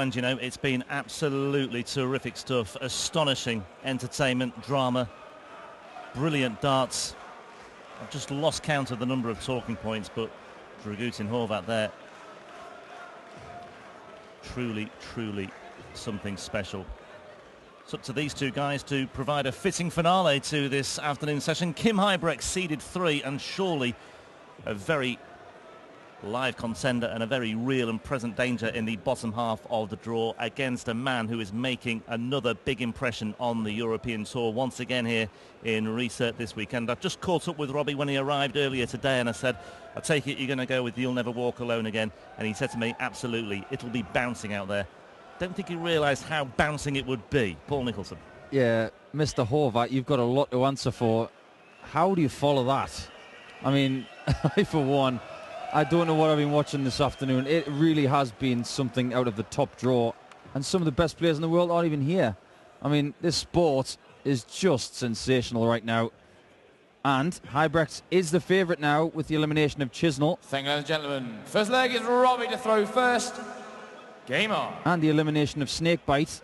And, you know, it's been absolutely terrific stuff. Astonishing entertainment, drama, brilliant darts. I've just lost count of the number of talking points, but Dragutin Horvat there. Truly, truly something special. It's up to these two guys to provide a fitting finale to this afternoon session. K.Huybrechts seeded 3, and surely a very live contender and a very real and present danger in the bottom half of the draw against a man who is making another big impression on the European Tour once again here in Reset this weekend. I've just caught up with Robbie when he arrived earlier today, and I said, I take it you're going to go with You'll Never Walk Alone again, and he said to me, absolutely, it'll be bouncing out there. Don't think he realised how bouncing it would be. Paul Nicholson. Yeah, Mr. Horvat, you've got a lot to answer for. How do you follow that? I mean, I for one, I don't know what I've been watching this afternoon. It really has been something out of the top draw. And some of the best players in the world aren't even here. I mean, this sport is just sensational right now. And Huybrechts is the favourite now with the elimination of Chisnell. Thank you, ladies and gentlemen. First leg is Robbie to throw first. Game on. And the elimination of Snakebite.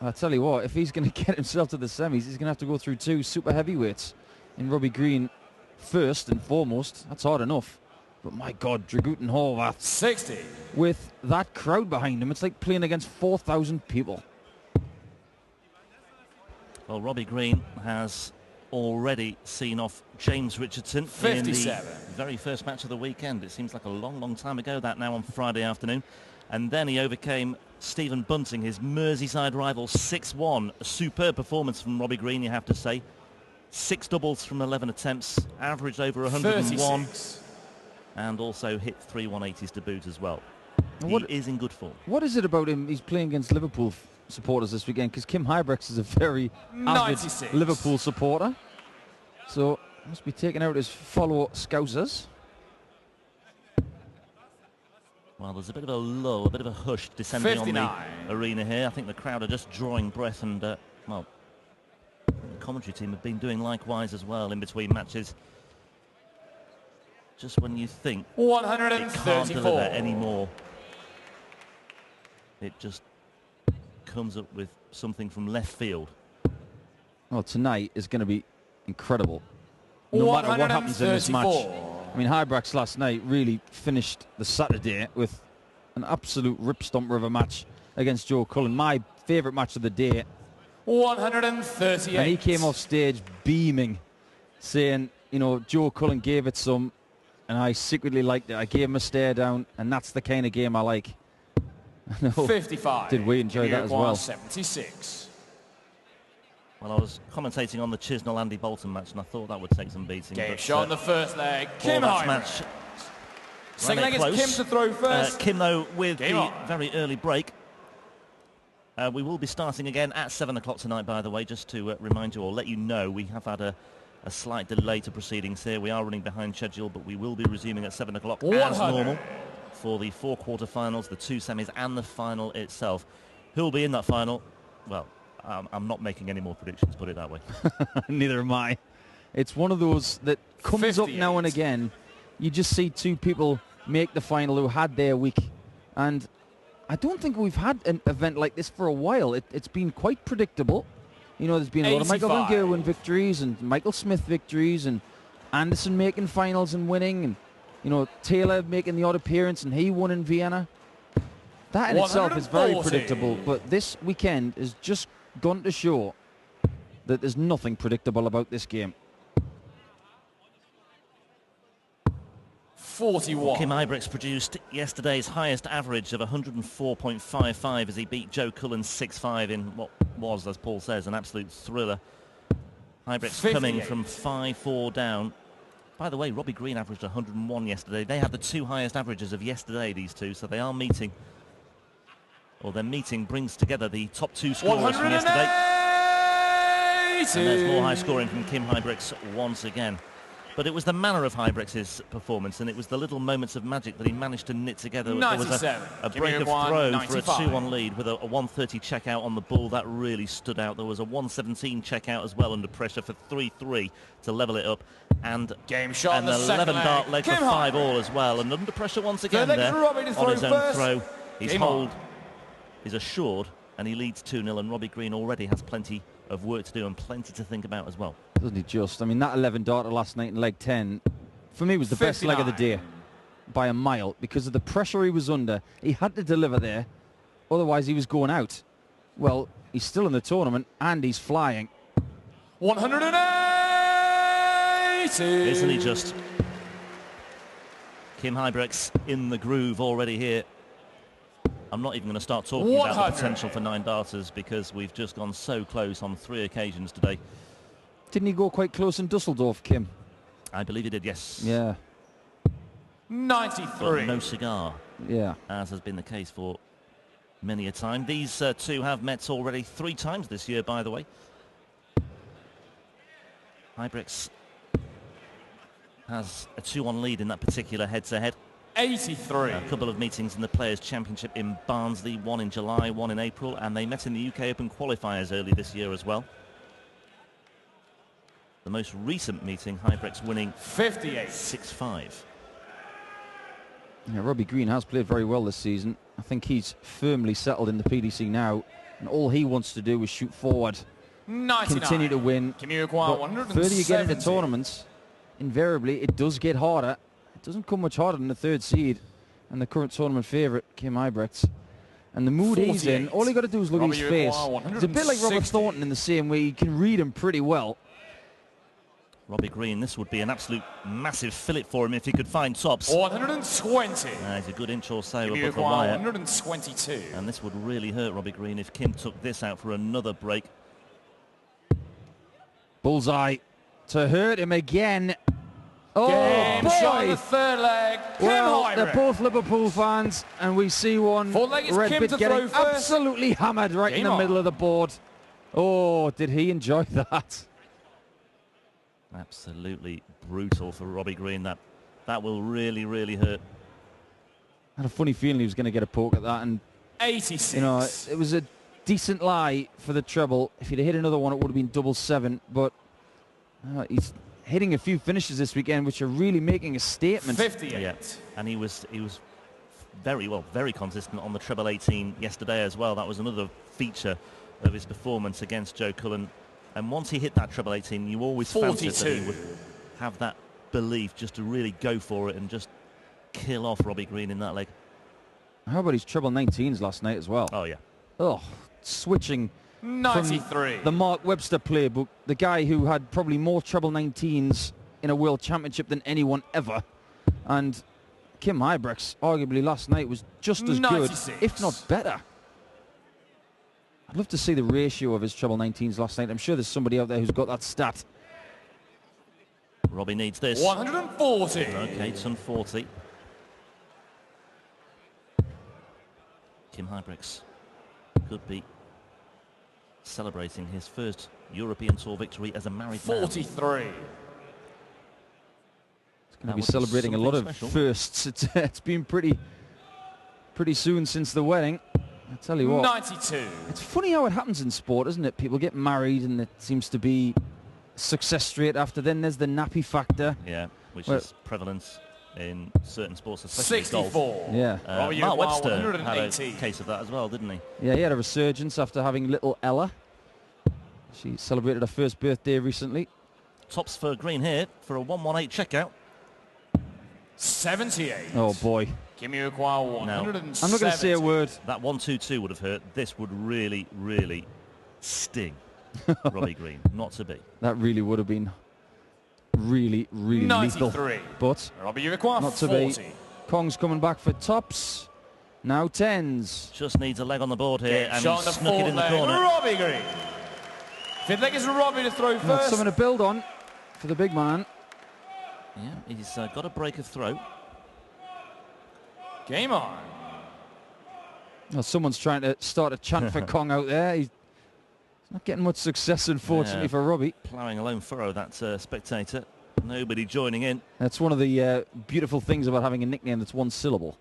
I tell you what, if he's going to get himself to the semis, he's going to have to go through 2 super heavyweights. In Robbie Green, first and foremost. That's hard enough. But my God, Dragutin Horvat. 60. With that crowd behind him, it's like playing against 4,000 people. Well, Robbie Green has already seen off James Richardson 57. in the very first match of the weekend. It seems like a long, long time ago, that now on Friday afternoon. And then he overcame Stephen Bunting, his Merseyside rival, 6-1. A superb performance from Robbie Green, you have to say. 6 doubles from 11 attempts, averaged over 101. 36. And also hit 3 180s to boot as well. He is in good form. What is it about him? He's playing against Liverpool supporters this weekend, because K.Huybrechts is a very avid Liverpool supporter. So must be taking out his fellow Scousers. Well, there's a bit of a lull, a bit of a hush descending 59. On the arena here. I think the crowd are just drawing breath, and well, the commentary team have been doing likewise as well in between matches. Just when you think it can't deliver anymore, it just comes up with something from left field. Well, tonight is going to be incredible, no matter what happens in this match. I mean, Huybrechts last night really finished the Saturday with an absolute rip stomper of a match against Joe Cullen, my favourite match of the day. 138. And he came off stage beaming, saying, you know, Joe Cullen gave it some, and I secretly liked it. I gave him a stare down, and that's the kind of game I like. 55. Did we enjoy that as well? 76. Well, I was commentating on the Chisnell-Andy Bolton match, and I thought that would take some beating. Game shot in the first leg. K.Huybrechts match. Second leg is Kim to throw first. Kim, though, with the very early break. We will be starting again at 7 o'clock tonight, by the way, just to remind you or let you know. We have had a slight delay to proceedings here. We are running behind schedule, but we will be resuming at 7 o'clock as normal for the 4 quarterfinals, the 2 semis, and the final itself. Who will be in that final? Well, I'm not making any more predictions, put it that way. Neither am I. It's one of those that comes 58. Up now and again. You just see 2 people make the final who had their week. And I don't think we've had an event like this for a while. It's been quite predictable. You know, there's been a lot of Michael Van Gerwen victories and Michael Smith victories and Anderson making finals and winning, and, you know, Taylor making the odd appearance and he won in Vienna. That in itself is very predictable, but this weekend has just gone to show that there's nothing predictable about this game. 41. K.Huybrechts produced yesterday's highest average of 104.55 as he beat Joe Cullen 6-5 in what was, as Paul says, an absolute thriller. Huybrechts coming from 5-4 down. By the way, Robbie Green averaged 101 yesterday. They had the 2 highest averages of yesterday, these two, so they are meeting. Or their meeting brings together the top 2 scorers from yesterday. And there's more high scoring from K.Huybrechts once again. But it was the manner of Huybrechts' performance, and it was the little moments of magic that he managed to knit together. 97. There was a break of throw for a 2-1 lead with a 130 checkout on the ball. That really stood out. There was a 117 checkout as well under pressure for 3-3 to level it up. And game shot and an 11-dart leg for 5-all as well. And under pressure once again there on his own throw. He's holed is assured, and he leads 2-0, and Robbie Green already has plenty of work to do and plenty to think about as well. Doesn't he just? I mean, that 11-darter last night in leg 10, for me, was the best leg of the day by a mile because of the pressure he was under. He had to deliver there, otherwise he was going out. Well, he's still in the tournament, and he's flying. 180! Isn't he just? K.Huybrechts in the groove already here. I'm not even going to start talking about the potential for 9-darters because we've just gone so close on 3 occasions today. Didn't he go quite close in Dusseldorf, Kim? I believe he did, yes. Yeah. 93. But no cigar. Yeah. As has been the case for many a time. These two have met already 3 times this year, by the way. Huybrechts has a 2-1 lead in that particular head-to-head. 83. A couple of meetings in the Players' Championship in Barnsley, one in July, one in April, and they met in the UK Open qualifiers early this year as well. The most recent meeting, Huybrechts winning 58. 6-5. Yeah, Robbie Green has played very well this season. I think he's firmly settled in the PDC now, and all he wants to do is shoot forward, 99. continue to win. But further you get into tournaments, invariably it does get harder. It doesn't come much harder than the 3rd seed and the current tournament favourite, K.Huybrechts. And the mood he's in, all you got to do is look at his face. It's a bit like Robert Thornton in the same way. You can read him pretty well. Robbie Green, this would be an absolute massive fillet for him if he could find tops. 120. He's a good inch or so above the wire. 122. And this would really hurt Robbie Green if Kim took this out for another break. Bullseye to hurt him again. Oh, Game boy! shot in the 3rd leg. Well, Kim they're Huybrechts. both Liverpool fans, and we see one 4th leg is red Kim bit to getting throw first. absolutely hammered right in the middle of the board. Oh, did he enjoy that? Absolutely brutal for Robbie Green. That will really, really hurt. I had a funny feeling he was going to get a poke at that, and 86. you know, it was a decent lie for the treble. If he'd have hit another one, it would have been 7-7. But he's hitting a few finishes this weekend, which are really making a statement. 58. Yeah. And he was very consistent on the treble 18 yesterday as well. That was another feature of his performance against Joe Cullen. And once he hit that treble 18, you always fancied that he would have that belief just to really go for it and just kill off Robbie Green in that leg. How about his treble 19s last night as well? Oh, yeah. Oh, switching 93. from the Mark Webster playbook, the guy who had probably more treble 19s in a World Championship than anyone ever. And K.Huybrechts, arguably last night, was just as 96. good, if not better. I'd love to see the ratio of his treble 19s last night. I'm sure there's somebody out there who's got that stat. Robbie needs this. 140. Okay, it's on 40. K.Huybrechts could be celebrating his first European Tour victory as a married man. 43. He's going to be celebrating a lot of firsts. It's been pretty soon since the wedding. I tell you what. 92. It's funny how it happens in sport, isn't it? People get married and it seems to be success straight after. Then there's the nappy factor. Yeah, which is prevalent in certain sports, especially 64. golf. Yeah. Mark Webster had a 180. case of that as well, didn't he? Yeah, he had a resurgence after having little Ella. She celebrated her first birthday recently. Tops for Green here for a 118 checkout. 78. Oh, boy. K.Huybrechts 170. I'm not going to say a word. That 1-2-2 would have hurt. This would really, really sting Robbie Green. Not to be. That really would have been really, really 93. lethal. But K.Huybrechts not to 40. be. Kong's coming back for tops. Now 10s. Just needs a leg on the board here and Shot the snuck it in the 4th leg. corner. Robbie Green. 5th leg is Robbie to throw That's first. something to build on for the big man. Yeah, he's got a break of throw. Game on. Well, someone's trying to start a chant for Kong out there. He's not getting much success, unfortunately, for Robbie. Ploughing a lone furrow, that spectator. Nobody joining in. That's one of the beautiful things about having a nickname that's one syllable.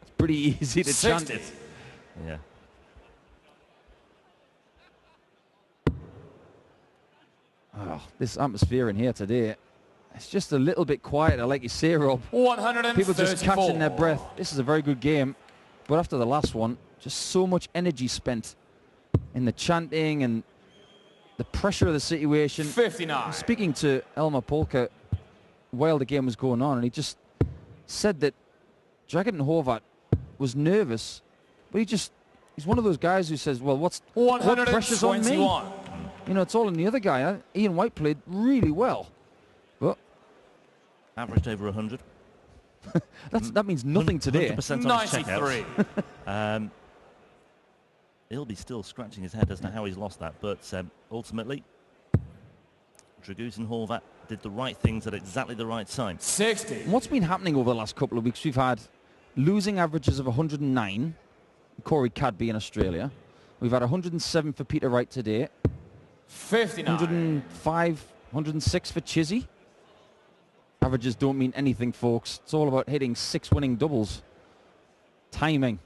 It's pretty easy to chant it. Yeah. Oh, this atmosphere in here today, it's just a little bit quieter, like you say, Rob. 134. People just catching their breath. This is a very good game, but after the last one, Just so much energy spent in the chanting and the pressure of the situation. 59. Speaking to Elmar Polka while the game was going on, and he just said that Dragutin Horvat was nervous, but he's one of those guys who says, well, what pressure's on me? You know, it's all in the other guy. Ian White played really well. But averaged over 100. that means nothing today. 100% on his checkouts. He'll be still scratching his head as to how he's lost that, but ultimately, Dragutin Horvat did the right things at exactly the right time. 60. And what's been happening over the last couple of weeks, we've had losing averages of 109, Corey Cadby in Australia. We've had 107 for Peter Wright today. 59. 105, 106 for Chizzy. Averages don't mean anything, folks. It's all about hitting 6 winning doubles. Timing.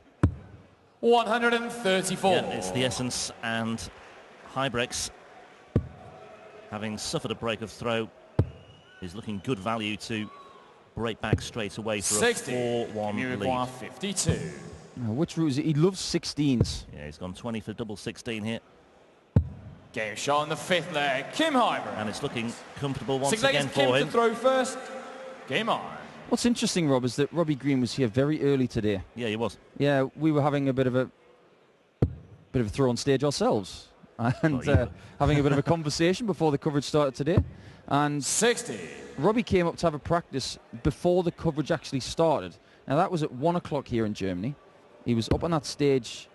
134. Yeah, it's the essence, and Huybrechts, having suffered a break of throw, is looking good value to break back straight away for 60. a 4-1 lead. 52. Now, which route is it? He loves 16s. Yeah, he's gone 20 for double 16 here. Game shot in the 5th leg. K.Huybrechts. And it's looking comfortable once 6 legs again Kim for to him. throw first. Game on. What's interesting, Rob, is that Robbie Green was here very early today. Yeah, he was. Yeah, we were having a bit of a throw on stage ourselves, and having a bit of a conversation before the coverage started today. And 60. Robbie came up to have a practice before the coverage actually started. Now that was at 1 o'clock here in Germany. He was up on that stage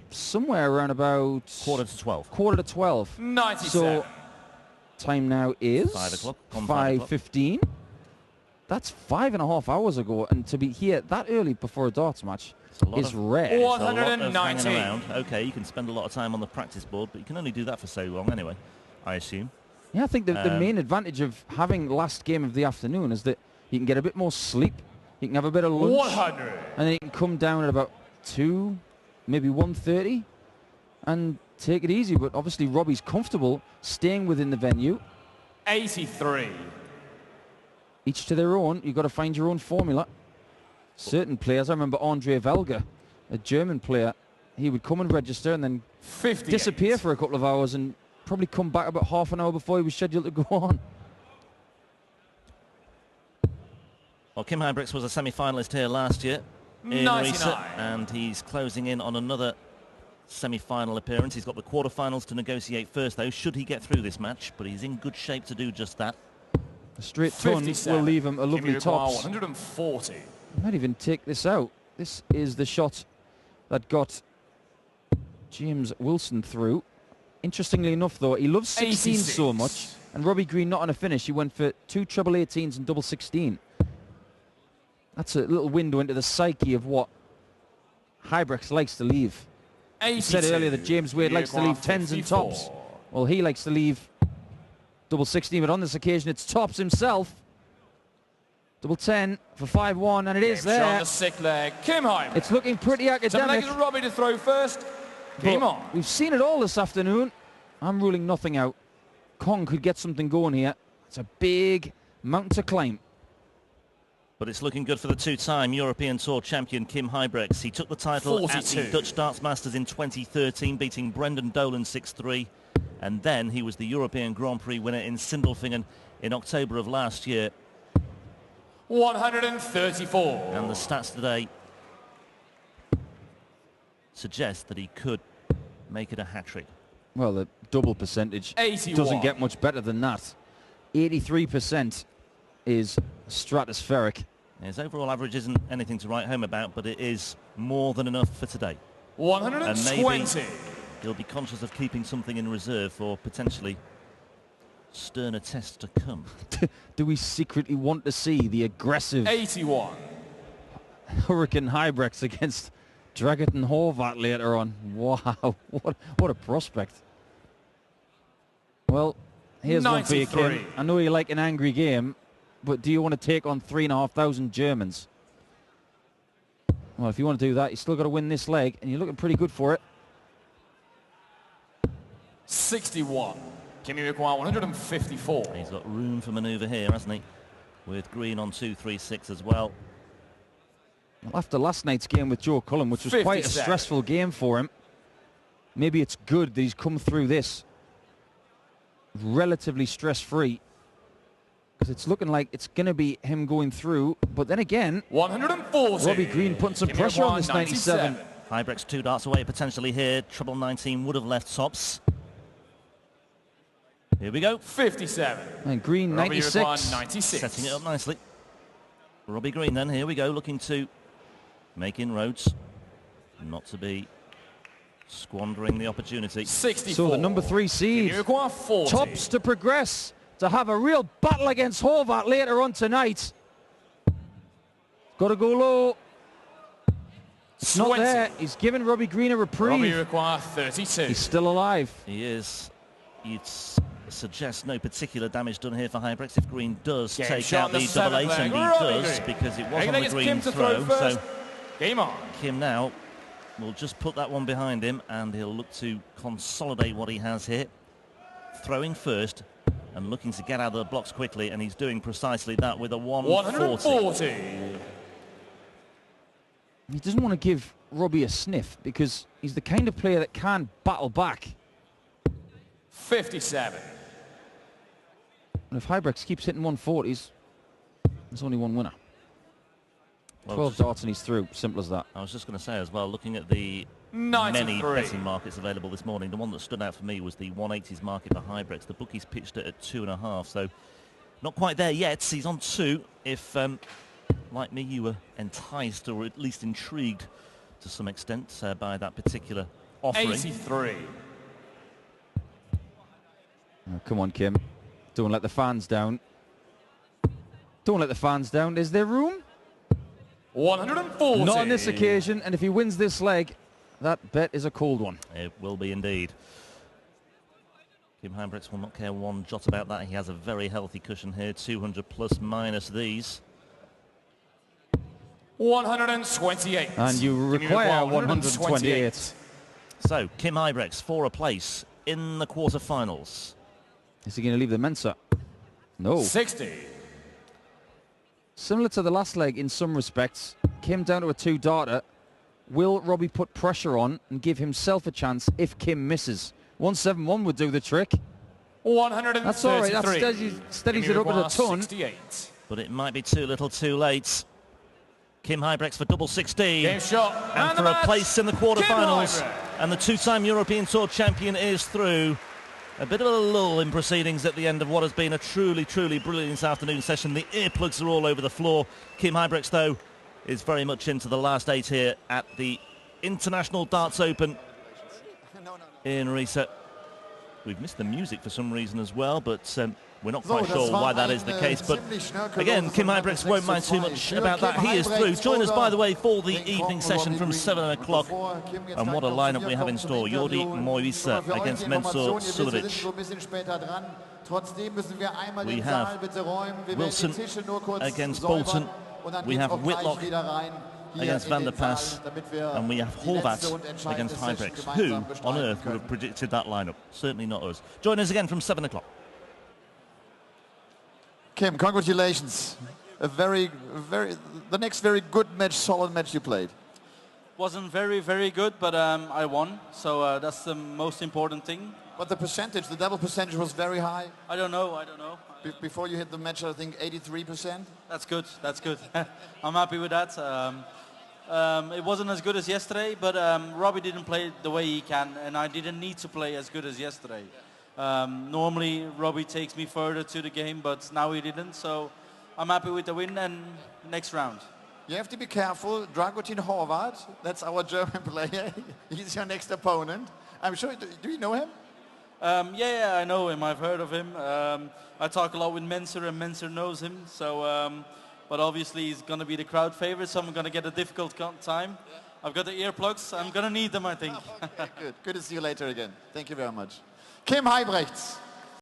somewhere around about Quarter to 12. Quarter to 12. 97. So time now is 5 o'clock. 5:15. That's 5.5 hours ago, and to be here that early before a darts match is rare. It's a lot of 190. hanging around. Okay, you can spend a lot of time on the practice board, but you can only do that for so long anyway, I assume. Yeah, I think the main advantage of having last game of the afternoon is that you can get a bit more sleep, you can have a bit of lunch, 100. and then you can come down at about 2, maybe 1:30, and take it easy. But obviously Robbie's comfortable staying within the venue. 83. Each to their own. You've got to find your own formula. Certain players, I remember Andre Velger, a German player, he would come and register and then 58. disappear for a couple of hours and probably come back about half an hour before he was scheduled to go on. Well, Kim Huybrechts was a semi-finalist here last year in 99. Riesa, and he's closing in on another semi-final appearance. He's got the quarterfinals to negotiate first, though, should he get through this match, but he's in good shape to do just that. A straight ton 57. will leave him a lovely tops. 140. I might even take this out. This is the shot that got James Wilson through. Interestingly enough, though, he loves 16 so much, and Robbie Green not on a finish. He went for 2 treble 18s and double 16. That's a little window into the psyche of what Huybrechts likes to leave. He said earlier that James Wade likes to leave 10s and tops. Well, he likes to leave double 16, but on this occasion it's tops himself. Double 10 for 5-1, and it is there. On the 6th leg. K.Huybrechts. It's looking pretty academic. 7 legs Robbie to throw first. Game But on. we've seen it all this afternoon. I'm ruling nothing out. Kong could get something going here. It's a big mountain to climb. But it's looking good for the two-time European Tour champion Kim Huybrechts. He took the title 42. at the Dutch Darts Masters in 2013, beating Brendan Dolan 6-3. And then he was the European Grand Prix winner in Sindelfingen in October of last year. 134. And the stats today suggest that he could make it a hat-trick. Well, the double percentage 81. doesn't get much better than that. 83% is stratospheric. His overall average isn't anything to write home about, but it is more than enough for today. 120. He'll be conscious of keeping something in reserve for potentially sterner tests to come. Do we secretly want to see the aggressive 81. Hurricane Huybrechts against Dragutin Horvat later on? Wow, what a prospect. Well, here's 93. one for you, Kim. I know you like an angry game, but do you want to take on 3,500 Germans? Well, if you want to do that, you still got to win this leg, and you're looking pretty good for it. 61. K.Huybrechts 154. He's got room for manoeuvre here, hasn't he? With Green on 2-3-6 as well. Well, after last night's game with Joe Cullen, which was quite a stressful game for him, maybe it's good that he's come through this relatively stress-free, because it's looking like it's going to be him going through. But then again, 140. Robbie Green putting some pressure on this 97. Huybrechts 2 darts away potentially here. Treble 19 would have left tops. Here we go. 57. And Green 96. 96. Setting it up nicely. Robbie Green then, here we go, looking to make inroads. Not to be squandering the opportunity. 64. So the number 3 seed, tops to progress, to have a real battle against Horvath later on tonight. Got to go low. It's not there. He's given Robbie Green a reprieve. Robbie require 32. He's still alive. He is. You'd suggest no particular damage done here for Huybrechts if Green does take out the double 8, and he does, because it was on the Green throw. So game on. Kim now will just put that one behind him, and he'll look to consolidate what he has here. Throwing first and looking to get out of the blocks quickly, and he's doing precisely that with a 140. He doesn't want to give Robbie a sniff, because he's the kind of player that can battle back. 57. And if Huybrechts keeps hitting 140s, there's only one winner. Well, 12 darts and he's through. Simple as that. I was just going to say as well, looking at the many betting markets available this morning, the one that stood out for me was the 180s market for Huybrechts. The bookies pitched it at 2.5, so not quite there yet. He's on 2. If, like me, you were enticed or at least intrigued to some extent by that particular offering. 83. Oh, come on, Kim. Don't let the fans down. Don't let the fans down. Is there room? 140. Not on this occasion, and if he wins this leg, that bet is a cold one. It will be indeed. Kim Huybrechts will not care one jot about that. He has a very healthy cushion here, 200 plus minus these. 128. And you require 128. So, Kim Huybrechts for a place in the quarterfinals. Is he going to leave the Mensa? No. 60. Similar to the last leg in some respects, Kim down to a 2-darter. Will Robbie put pressure on and give himself a chance if Kim misses? 171 would do the trick. 133. That's all right. That steadies it up at a ton. 68. But it might be too little too late. Kim Huybrechts for double 16. Game shot. And for a place in the quarterfinals. And the 2-time European Tour champion is through. A bit of a lull in proceedings at the end of what has been a truly, truly brilliant afternoon session. The earplugs are all over the floor. Kim Huybrechts, though, is very much into the last 8 here at the International Darts Open in Riesa. We've missed the music for some reason as well, but we're not quite sure why that is the case. But again, Kim Huybrechts won't mind too much about that. He is through. Join us, by the way, for the evening session from 7 o'clock. And what a lineup we have in store. Jordi Moisa against Mensur Suljovic. We have Wilson against Bolton. We have Whitlock against Van der Pas, and we have Horvath against Huybrechts. Who on earth would have predicted that lineup? Certainly not us. Join us again from 7 o'clock. Kim, congratulations. The next very good match, solid match you played. Wasn't very good, but I won, so that's the most important thing. But the percentage, the double percentage was very high. I don't know. Before you hit the match, I think 83%. That's good. I'm happy with that. It wasn't as good as yesterday, but Robbie didn't play the way he can, and I didn't need to play as good as yesterday. Normally, Robbie takes me further to the game, but now he didn't, so I'm happy with the win and next round. You have to be careful. Dragutin Horvath, that's our German player. He's your next opponent. I'm sure, do you know him? Yeah, I know him. I've heard of him. I talk a lot with Mensur, and Mensur knows him. So, but obviously he's going to be the crowd favorite, so I'm going to get a difficult time. I've got the earplugs. I'm going to need them, I think. Okay, good to see you later again. Thank you very much. K.Huybrechts.